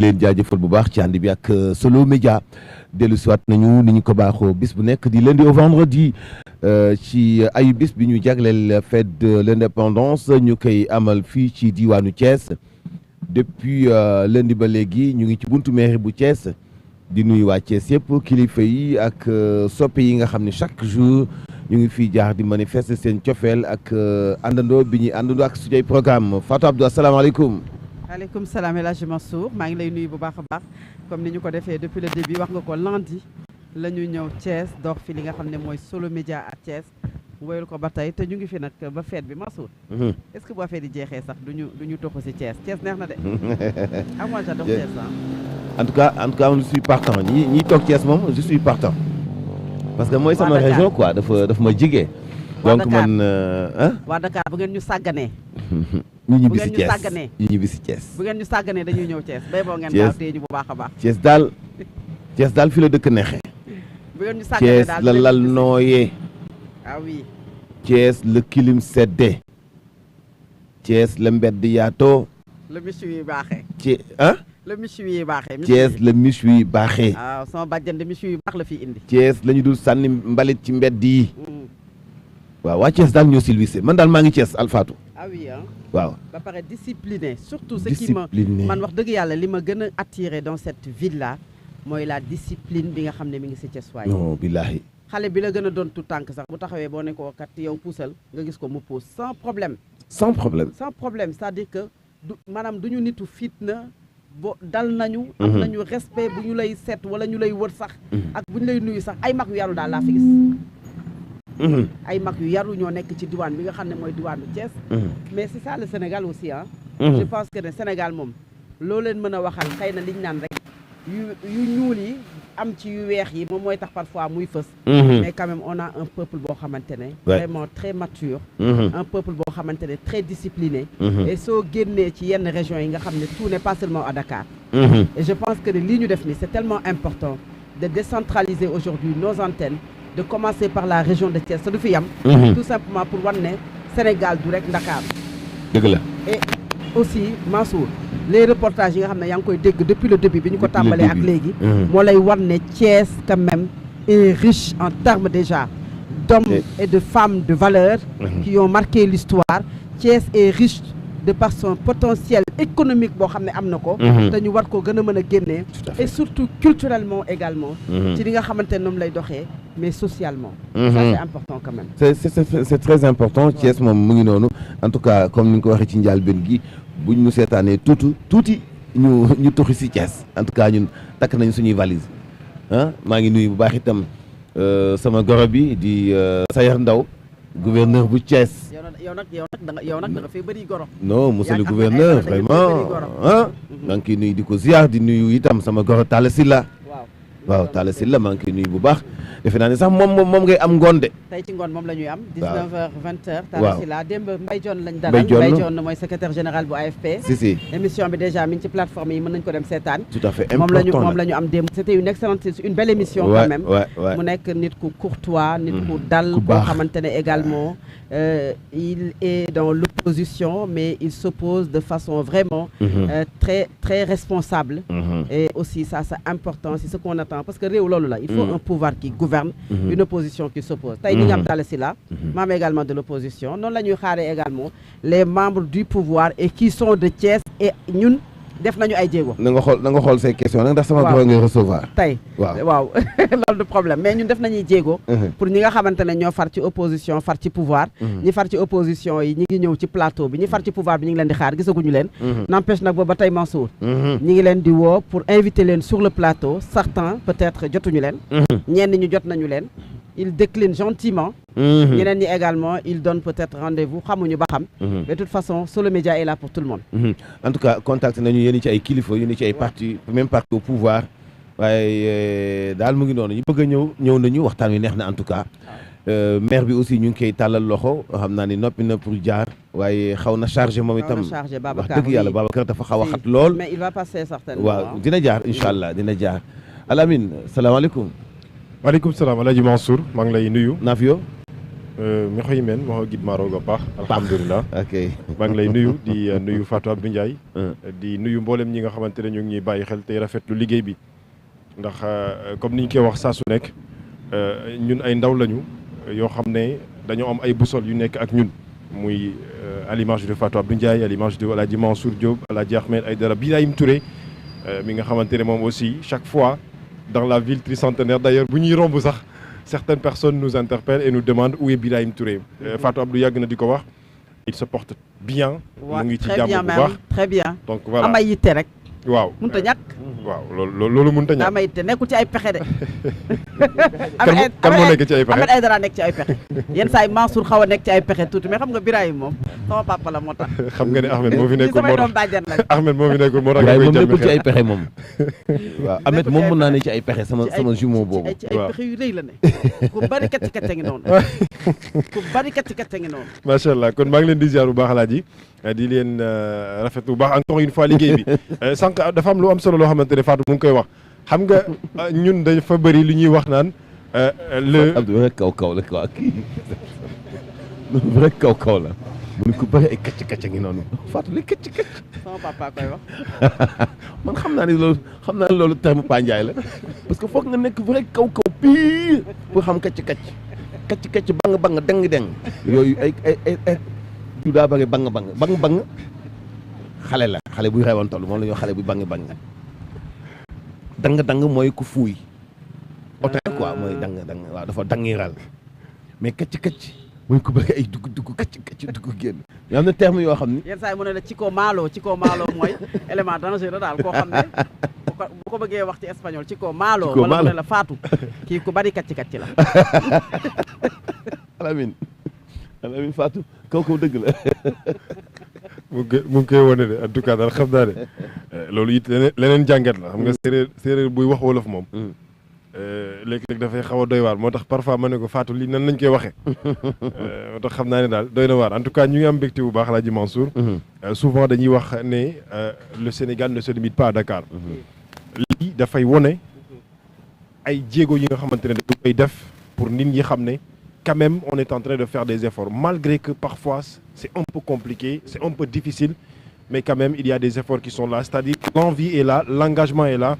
leen jaajëfal bu baax ci ànd bi ak Solo Média dellu siwaat nañu ni ñu ko baaxoo bis bu nekk di lundi au vendredi ci ayu bis bi ñu jagleel fête de l'indépendance ñu koy amal fii ci diwaanu Thiès depuis lundi ba léegi ñu ngi ci buntu mairie bu Thiès di nuyu waa Thiès yëpp kilifa yi ak soppe yi nga xam ne chaque jour ñu ngi fii jaar di manifester seen cofeel ak àndandoo bi ñuy àndandoo ak suñuy programme Fatou Abdou asalaamaaleykum. maaleykum salaam El Hadj Mansour maa ngi lay nuyu bu baax a baax comme ni ñu ko defee depuis le début wax nga ko lundi la ñu ñëw Thiès dox fi li nga xam ne mooy Solo Média à Thiès woyul ko ba tey te ñu ngi fi nag ba fête bi Mansour. est-ce que bu affaire di jeexee sax duñu toxu si Thiès Thiès neex na de. ah moi j'adore Thiès en tout cas je suis partant ñi toog Thiès moom je suis partant. parce que mooy sama région quoi dafa ma jigee. donc man waa Dakar bu ngeen ñu sàgganee. ñu ñibbi si Thiès ñu ñibbi si Thiès. bu ngeen ñu sàgganee dañuy ñëw Thiès bay boo ngeen gaaw tee ñu bu baax a baax. Thiès daal fi la dëkk neexee. bu ngeen ñu sàgganee daal Thiès la lal nooyee. ah oui. Thiès la kilim seddee. Thiès la mbedd yaatoo. le michu yi baaxee. le michu yi baaxee. Thiès la michu yi baaxee. waaw sama bàjjan de michu yi baax la fi indi. Thiès la ñu dul sànni mbalit ci mbedd yi. waaw waa Thiès daal ñoo silvissé man daal maa ngi Thiès Alfatou. ah oui ah. waaw ba pare discipliné surtout ce qui man wax dëgg yàlla li ma gën a attiré dans cette ville là mooy la discipline bi nga xam ne mi ngi si Thiès waay. non billahi. xale bi la gën a doon tout tànk sax bu taxawee boo ne ko kat yow puusal nga gis ko mu puus sans problème. sans problème c'est-à-dire que maanaam du ñu nitu fitna bo dal nañu. am nañu respect bu ñu lay seet wala ñu lay wër sax. ak bu ñu lay nuyu sax ay mag yu yaru daal laa fi gis. ay mag yu yaru ñoo nekk ci diwaan bi nga xam ne mooy diwaanu Thiès. mais c'est ça le Sénégal aussi ah. je pense que ne Sénégal moom loo leen mën a waxal xëy na liñ naan rek yu ñuul yi am ci yu weex yi moom mooy tax parfois muy fës. mais quand même on a un peuple boo xamante ne. vraiment très mature. un peuple boo xamante ne très discipliné. et soo génnee ci yenn régions yi nga xam ne tout n'est pas seulement à Dakar. et je pense que ne lii ñu def nii c'est tellement important de décentraliser aujourd'hui nos antennes. de commencer par la région de Thiès sa du fi yam tout simplement pour wan ne Sénégal du rek Dakar. dëgg la. et aussi Mansour les reportages yi nga xam ne yaa ngi koy dégg depuis le début bi ñu ko tàmbalee ak léegi moo lay wan ne Thiès quand même est riche en termes déjà d'hommes et de femmes de valeur qui ont marqué l'histoire. Thiès est riche de par son potentiel économique boo xam ne am na ko te ñu war ko gën a mën a génnee et surtout culturellement également ci li nga xamante ne moom lay doxee mais socialement ça c'est important quand même c'est très important Thiès moom mu ngi noonu en tout cas comme ni nga ko waxee ci njëlbéen gi buñ ñu seetaanee tuuti ñu tuxi si Thiès en tout cas ñun takk nañ suñuy valise maa ngi nuyu bu baax itam sama goro bi di Sayar Ndaw gouverneur bu Thiès. yow nag da nga fay bëri goro. non monsieur le gouverneur vraiment maa ngi koy nuyu di ko ziar di nuyu itam sama goro Talla Sylla. waaw Talla Sylla maa ngi koy nuyu bu baax. defe naa ne sax moom ngay am ngoon de. tey ci ngoon moom la ñuy am. 19h 20h. waaw Talla Sylla démb Mbaye Dione lañ dalal. Mbaye Dione mooy secrétaire général bu AFP. si émission bi déjà mi ngi ci plateforme yi mën nañ ko dem seetaan. tout à fait important moom la ñu am démb. c'était une excellente une belle émission. quand même mu nekk nit ku courtois. nit ku dal koo xamante ne également. il est dans l'opposition mais il s'oppose de façon vraiment très très responsable. Et aussi ça c'est important c'est ce qu'on attend parce que réew loolu la il faut un pouvoir qui gouverne une opposition qui s'oppose tey ñi nga am Talla Sylla membre également de l'opposition noonu la ñuy xaaree également les membres du pouvoir et qui sont de Thiès et ñun def nañu ay jéego. na nga xool ces questions nag ndax sama goro ngay recevoir. tey waaw loolu du problème mais ñun def nañuy jéego. pour ñi nga xamante ne ñoo far ci opposition far ci pouvoir. ñi far ci opposition yi ñi ngi ñëw ci plateau bi ñi far ci pouvoir bi ñu ngi leen di xaar gisaguñu leen. n'empêche nag boobu ba tey Mansour. ñi ngi leen di woo pour inviter leen sur le plateau certains peut-être jotuñu leen. ñenn ñu jot nañu leen. il décline gentiment. ñeneen ñi également il donne peut-être rendez-vous xamuñu ba xam. mais de toute façon Solo Média est là pour tout le monde. en tout cas contact nañu yéen ci ay kilifa yéen ci ay parti même parti au pouvoir waaye daal mu ngi noonu ñu bëgg a ñëw nañu waxtaan wi neex na en tout cas. maire bi aussi ñu ngi koy tàllal loxo xam naa ni noppi na pour jaar waaye xaw na chargé moom itam wax dëgg yàlla Babacar dafa xaw a xat lool. mais il va passer certainement. waaw dina jaar incha allah dina jaar. Alamine salaamaaleykum. maaleykum salaam El Hadj Mansour maa ngi lay nuyu. Nafio. maxo yimen maxo gidma roog a paax alhamdulilah ok maa ngi lay nuyu di nuyu Fatou Abdou Ndiaye di nuyu mboolem ñi nga xamante ne ñu ngi ñuy bàyyi xel tey rafetlu liggéey bi ndax comme ni ñu koy wax saa su nekk ñun ay ndaw lañu yoo xam ne dañoo am ay boussole yu nekk ak ñun muy à l'image de Fatou Abdou Ndiaye à l'image de Aladji Mansour Diop Aladji Ahmed Aïdara Birahim Touré mi nga xamante ne moom aussi chaque fois dans la ville tricentenaire d'ailleurs bu ñuy romb sax certaines personnes nous interpellent et nous demandent où est Birahim Touré Fatou Abdou yàgg na di ko wax il se porte bien mu ngi ci jàmm bu baax très bien donc voilà amay yitte rek waaw mënut a ñàkk waaw loolu mënut a ñàkk amay yitte nekkul ci ay pexe de kan moo nekk ci ay pexe Ahmed Aïdara nekk ci ay pexe yenn saa yi Mansour xaw a nekk ci ay pexe tuuti mais xam nga Birahim moom sama papa la moo tax xam nga ne Ahmed moo fi nekkul samay doom bàjjan la Ahmed moo fi nekkul moo tax waaye moom koy nekkul ci ay jàmm pexe moom waaw Ahmed moom mën naa ne ci ay pexe sama jumeau boobu ci ay pexe yu rëy la ne ku bari kacc kacc ngi noonu ku bari kacc kacc ngi noonu macha allah kon maa ngi leen di ziar bu baax Alaaji di leen rafet bu baax encore une fois liggéey bi sànq dafa am lu am solo loo xamante ne Fatou mu ngi koy wax xam nga ñun dafa bëri lu ñuy wax naan le Abdou rek kaw la quoi kii rek kaw la mu ne ku bëri ay kacc ngi noonu Fatou li kacc sama papa koy wax man xam naa ne loolu terme Pa Ndiaye la parce que foog nga nekk vrai kaw pire pour xam kacc bang deng yooyu ay du daa bëri bang xale buy xewoon toll moom la ñuy wax xale buy bang dang mooy ku fuuy oto quoi mooy dang waaw dafa dangiral mais kacc mooy ku bëri ay dugg kacc dugg génn yoo xam ne terme yoo xam ni yenn saa yi mu ne la ci ko maalo mooy élément dangereux daal koo xam ne bu ko bëggee wax ci espagnol ci ko maalo wala mu ne la Fatou kii ku bari kacc la Alamine Fatou kaw dëgg la mu ngi koy wane de en tout cas daal xam naa ne loolu it leneen jàngat la xam nga séeréer buy wax wolof moom léegi-léeg dafay xaw a doy waar moo tax parfois ma ne ko Fatou lii nan lañ koy waxee moo tax xam naa ne daal doy na waar en tout cas ñu ngi am mbégte bu baax Alaaji Mansour souvent dañuy wax ne le Sénégal ne se limite pas à Dakar lii dafay wone ay jéego yi nga xamante ne dañu koy def pour nit ñi xam ne quand même on est en train de faire des efforts malgré que parfois c'est un peu compliqué c'est un peu difficile mais quand même il y a des efforts qui sont là c'est-à-dire l'envie est là l'engagement est là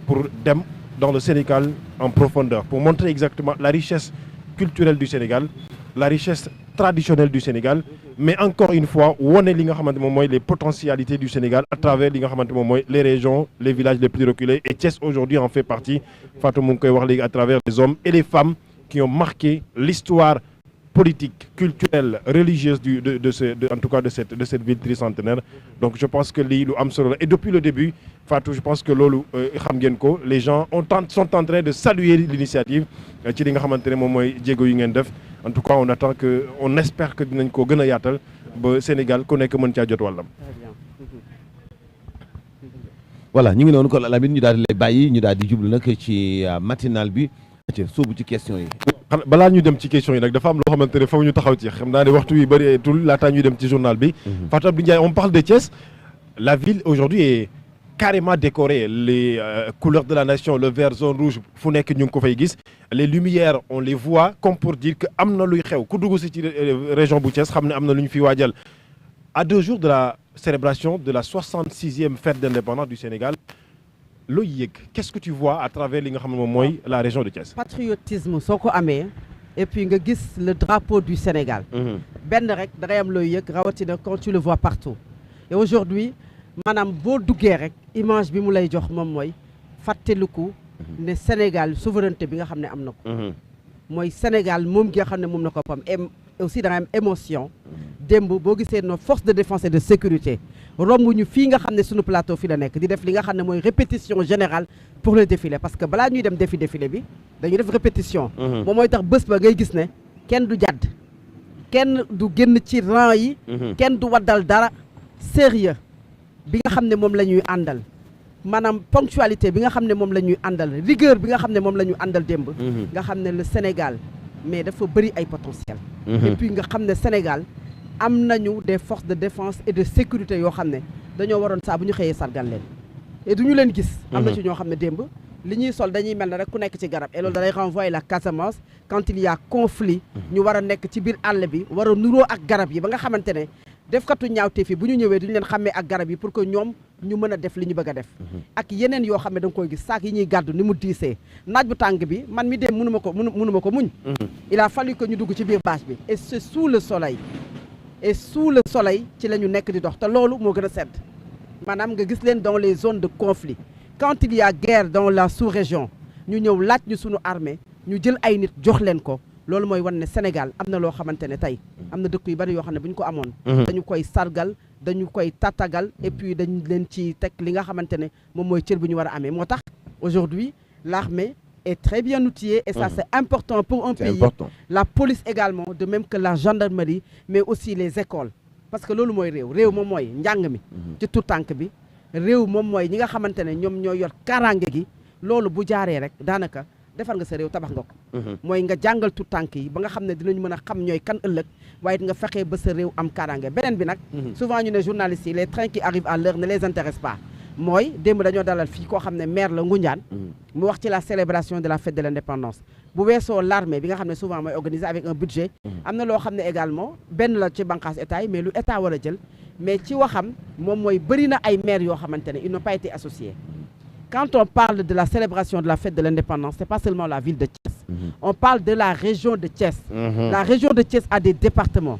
pour dem dans le Sénégal en profondeur pour montrer exactement la richesse culturelle du Sénégal la richesse traditionnelle du Sénégal mais encore une fois wone li nga xamante moom mooy les potentialités du Sénégal à travers li nga xamante moom mooy les régions les villages les plus reculés et Thiès aujourd'hui en fait partie Fatou mu ngi koy wax léegi à travers les hommes et les femmes qui ont marqué l'histoire politique, culturelle, religieuse en tout cas de cette ville tricentenaire. Donc je pense que lii lu am solo la et depuis le début Fatou je pense que loolu xam ngeen ko les gens sont en train de saluer l'initiative ci li nga xamante ne moom mooy jéego yi ngeen def en tout cas on espère que dinañ ko gën a yaatal ba Sénégal ku nekk mën caa jot wàllam. voilà ñu ngi noonu kon Lamine ñu daal di lay bàyyi ñu daal di jublu nag ci matinal bi soobu ci question yi. balaa ñu dem ci question yi nag dafa am loo xamante ne foofu ñu taxaw ci xam naa ne waxtu wi bëri tul laataa ñuy dem ci journal bi. Fatou Abdou Ndiaye on parle de Thiès la ville aujourd'hui est carrément décorée les couleurs de la nation le vert zone rouge fu nekk ñu ngi ko fay gis les lumières on les voit comme pour dire que am na luy xew ku dugg si ci région bu Thiès xam ne am na lu ñu fi waajal à 2 jours de la célébration de la 66e fête d'indépendance du Sénégal. looy yëg qu'est-ce que tu vois à travers li nga xam ne moom mooy la région de Thiès. patriotisme soo ko amee et puis nga gis le drapeau du Sénégal. benn rek da ngay am looy yëg rawatina quand tu le vois partout. et aujourd'hui maanaam boo duggee rek image bi mu lay jox moom mooy fàttaliku ne Sénégal souveraineté bi nga xam ne am na ko. mooy Sénégal moom gi nga xam ne moom na ko pam et aussi da ngay am émotion. démb boo gisee nos forces de défense et de sécurité. romb ñu fii nga xam ne suñu plateau fi la nekk di def li nga xam ne mooy répétition générale pour le défilé parce que balaa ñuy dem défilé bi dañuy def répétition moom mooy tax bés ba ngay gis ne kenn du jàdd kenn du génn ci rang yi kenn du waddal dara sérieux bi nga xam ne moom la ñuy àndal maanaam ponctualité bi nga xam ne moom la ñuy àndal rigueur bi nga xam ne moom la ñuy àndal démb nga xam ne le Sénégal mais dafa bëri ay potentiel et puis nga xam ne Sénégal am nañu des forces de défense et de sécurité yoo xam ne dañoo waroon saa bu ñu xëyee sargal leen et du ñu leen gis am na ci ñoo xam ne démb li ñuy sol dañuy mel ne rek ku nekk ci garab et loolu da lay renvoyer la Casamance quand il y a conflit ñu war a nekk ci biir àll bi war a nuroo ak garab yi ba nga xamante ne defkatu ñaawte fi bu ñu ñëwee duñu leen xàmmee ak garab yi pour que ñoom ñu mën a def li ñu bëgg a def ak yeneen yoo xam ne da nga koy gis saak yi ñuy gàddu ni mu diisee naaj bu tàng bi man mi dem mënuma ko muñ il a fallu que ñu dugg ci biir bâche bi et c'est sous le soleil ci la ñu nekk di dox te loolu moo gën a sedd maanaam nga gis leen dans les zones de conflit quand il y a guerre dans la sous-région ñu ñëw laaj ñu sunu armée ñu jël ay nit jox leen ko loolu mooy wan ne Sénégal am na loo xamante ne tey am na dëkk yu bari yoo xam ne bu ñu ko amoon dañu koy sargal dañu koy tatagal et puis dañu leen ci teg li nga xamante ne moom mooy cër bu ñu war a amee moo tax aujourd'hui l'armée est très bien outillée et ça c'est important pour un pays la police également de même que la gendarmerie mais aussi les écoles parce que loolu mooy réew moom mooy njàng mi ci tout tànk bi réew moom mooy ñi nga xamante ne ñoom ñoo yor kaaraange gi loolu bu jaaree rek daanaka defar nga sa réew tabax nga ko mooy nga jàngal tout tànk yi ba nga xam ne dinañu mën a xam ñooy kan ëllëg waaye it nga fexee ba sa réew am kaaraange beneen bi nag souvent ñu ne journalistes yi les trains qui arrivent à l'heure ne les intéressent pas mooy démb dañoo dalal fii koo xam ne maire la Ngoundiane mu wax ci la célébration de la fête de l'indépendance bu weesoo l'armée bi nga xam ne souvent mooy organisé avec un budget am na loo xam ne également benn la ci bànqaas état yi mais lu état war a jël mais ci waxam moom mooy bëri na ay maires yoo xamante ne ils n'ont pas été associés quand on parle de la célébration de la fête de l'indépendance c'est pas seulement la ville de Thiès on parle de la région de Thiès la région de Thiès a des départements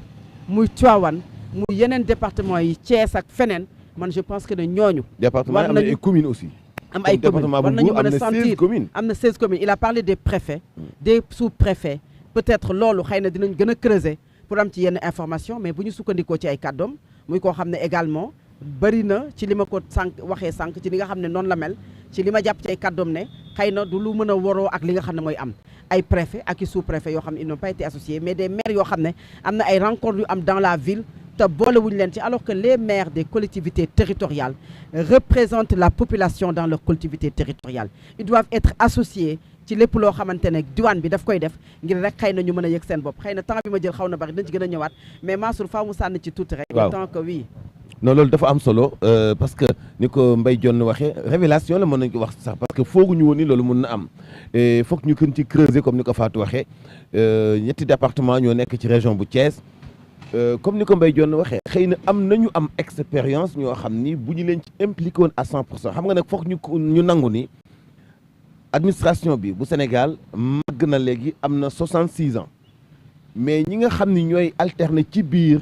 muy Tivaouane muy yeneen départements yi Thiès ak feneen man je pense que ne ñooñu département am na ay communes aussi am ay communes war nañu mën a sentir am na 16 communes il a parlé des préfets des sous-préfets peut-être loolu xëy na dinañ gën a creuser pour am ci yenn information mais bu ñu sukkandikoo ci ay kàddoom muy koo xam ne également bëri na ci li ma ko waxee sànq ci li nga xam ne noonu la mel ci li ma jàpp ci ay kàddoom ne xëy na du lu mën a waroo ak li nga xam ne mooy am ay préfets ak i sous-préfets yoo xam ne ils n'ont pas été associés mais des maires yoo xam ne am na ay rencontres yu am dans la ville te boolewuñu leen ci alors que les maires des collectivités territoriales représentent la population dans leur collectivité territoriale ils doivent être associés ci lépp loo xamante ne diwaan bi daf koy def ngir rek xëy na ñu mën a yëg seen bopp xëy na temps bi ma jël xaw na bari dañ ci gën a ñëwaat mais Mansour faaw mu sànni ci tuuti rek tant que oui non loolu dafa am solo parce que ni ko Mbaye Dione waxee révélation la mën nañu ko wax sax parce que fooguñu woon ni loolu mën na am foog ñu gën ci creuser comme ni ko Fatou waxee ñetti département ñoo nekk ci région bu Thiès comme ni ko Mbaye Dione waxee xëy na am nañu am expérience ñoo xam ni bu ñu leen ci impliqué woon à 100% xam nga nag foog ñu nangu ni administration bi bu Sénégal màgg na léegi am na 66 ans mais ñi nga xam ni ñooy alterner ci biir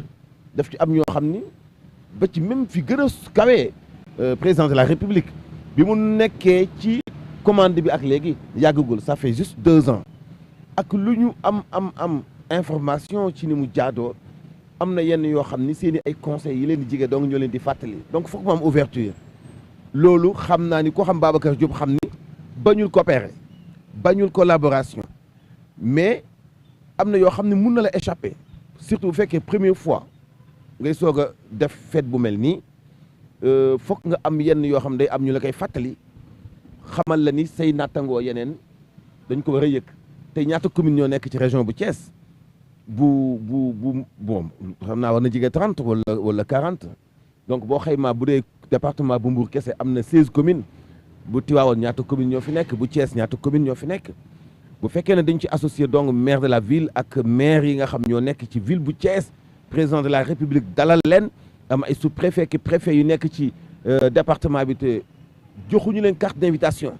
daf ci am ñoo xam ni ba ci même fi gën a kawee président de la République bi mu nekkee ci commande bi ak léegi yàggagul ça fait juste 2 ans ak lu ñu am information ci ni mu jaadoo am na yenn yoo xam ni seen i ay conseils yi leen di jige donc ñoo leen di fàttali donc foog mu am ouverture loolu xam naa ni ko xam Babacar Diop xam ni bañul coopérer bañul collaboration mais am na yoo xam ne mun na la échapper surtout bu fekkee première fois ngay soog a def fête bu mel nii foog nga am yenn yoo xam ne day am ñu la koy fàttali xamal la ni say nattangoo yeneen dañ ko war a yëg tey ñaata commune ñoo nekk ci région bu Thiès bu bon xam naa war na jege 30 wala 40 donc boo xaymaa bu dee département bu Mbour kese am na 16 communes bu Tivaouane ñaata commune ñoo fi nekk bu Thiès ñaata commune ñoo fi nekk bu fekkee ne dañ ci associé donc maire de la ville ak maire yi nga xam ñoo nekk ci ville bu Thiès président de la République dalal leen am ay sous-préfet ki préfet yu nekk ci département bi te joxuñu leen carte d'invitation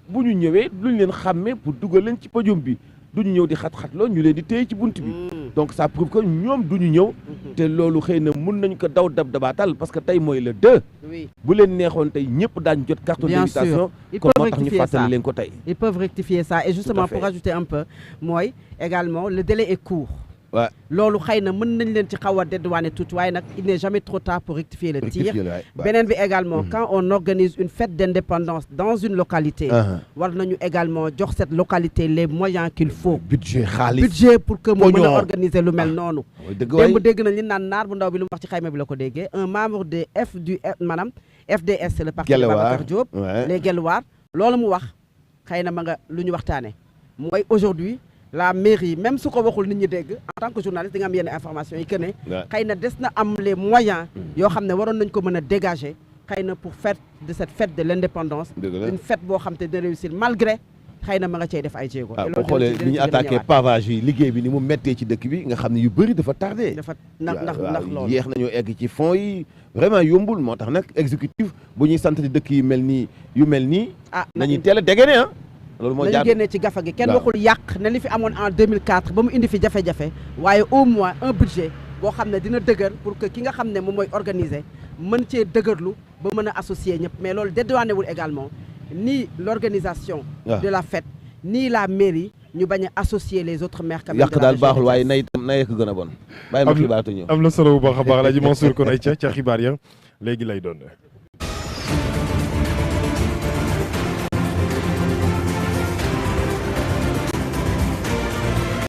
bu ñu ñëwee luñ leen xàmmee pour dugal leen ci podium bi duñu ñëw di xat-xat loolu ñu leen di téye ci bunt bi donc ça prouve que ñoom duñu ñëw te loolu xëy na mun nañ ko daw dabaatal parce que tey mooy le 2 bu leen neexoon tey ñëpp daañu jot carte d'invitation kon moo tax ñu fàttali leen ko tey ils peuvent rectifier ça et justement pour ajouter un peu mooy également le délai est court waaw loolu xëy na mën nañ leen ci xaw a dédouaner tuuti waaye nag il n'est jamais trop tard pour rectifier le tir beneen bi également quand on organise une fête d'indépendance dans une localité war nañu également jox cette localité les moyens qu'il faut budget xaalis budget pour que mu mën a organiser lu mel noonu démb dégg nañ li naan naar bu ndaw bi lu mu wax ci xayma bi la ko déggee un membre de maanaam FDS c'est le parti de Babacar Diop les Guelwaar loolu mu wax xëy na ma nga lu ñu waxtaane mooy aujourd'hui la mairie même su ko waxul nit ñi dégg en tant que journaliste di nga am yenn information yi que ne xëy na des na am les moyens yoo xam ne waroon nañ ko mën a dégager xëy na pour fête de cette fête de l'indépendance une fête boo xam te de réussir malgré xëy na ma nga cey def ay jéego. boo xoolee ni ñu attaqué pavage yi liggéey bi ni mu méttee ci dëkk bi nga xam ne yu bëri dafa tardé. dafa ndax loolu yéex nañoo egg ci fonds yi vraiment yombul moo tax nag exécutif bu ñuy sant di dëkk yu mel nii nañuy teel a dégaine ah. loolu moo nañu génnee ci gafa gi kenn waxul yàq ne li fi amoon en 2004 ba mu indi fi jafe-jafe waaye au moins un budget boo xam ne dina dëgër pour que ki nga xam ne moom mooy organiser mën cee dëgërlu ba mën a associer ñëpp mais loolu dédouanewul également ni l'organisation de la fête ni la mairie ñu bañ a associer les autres maires. yàq daal baaxul waaye nay itam nay ko gën a bon. bàyyi ma xibaar te ñëw am na solo bu baax a baax Alaaji Mansour kon ay ca xibaar ya léegi lay doon.